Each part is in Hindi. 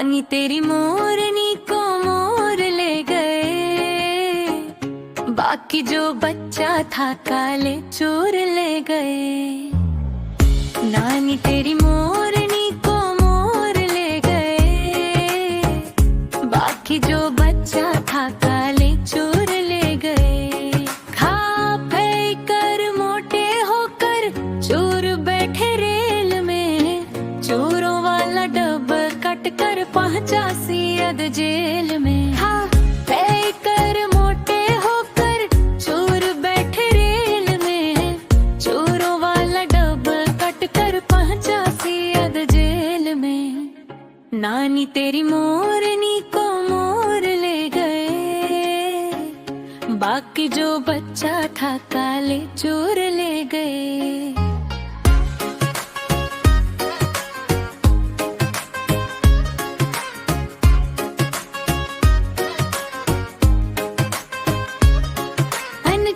नानी तेरी मोरनी को मोर ले गए, बाकी जो बच्चा था काले चोर ले गए। नानी तेरी मोरनी को मोर ले गए, बाकी जो बच्चा था काले चोर ले गए। खा पी कर मोटे होकर चोर बैठे रेल में, चोरों वाला डब्बा कट कर पहुंचा सियद जेल में। हाँ पी कर मोटे होकर चोर बैठे रेल में, चोरों वाला डब्बा कट कर पहुंचा सियद जेल में। नानी तेरी मोरनी को मोर ले गए, बाकी जो बच्चा था काले चोर ले गए।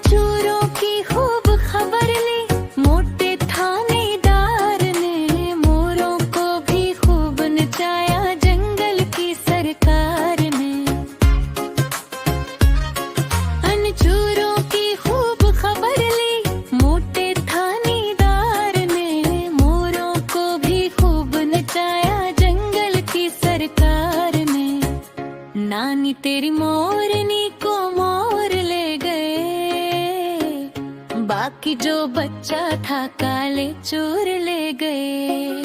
चोरों की खूब खबर ली मोटे थानेदार ने, मोरों को भी खूब नचाया जंगल की सरकार ने। अन चोरों की खूब खबर ली मोटे थानेदार ने, मोरों को भी खूब नचाया जंगल की सरकार ने। नानी तेरी मोरनी को मोर ले गए, बाकी जो बच्चा था काले चोर ले गए।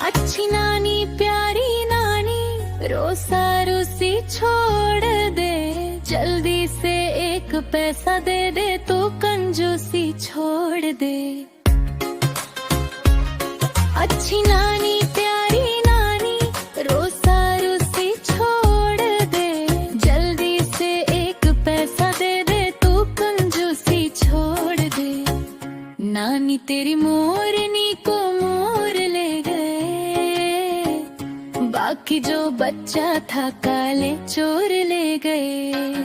अच्छी नानी प्यारी नानी रोसा रोसी छोड़ दे, जल्दी से एक पैसा दे दे तो कंजूसी छोड़ दे। अच्छी नानी प्यारी नानी रोसा रोसी छोड़ दे, जल्दी से एक पैसा दे दे तू कंजूसी छोड़ दे। नानी तेरी मोरनी को मोर ले गए, बाकी जो बच्चा था काले चोर ले गए।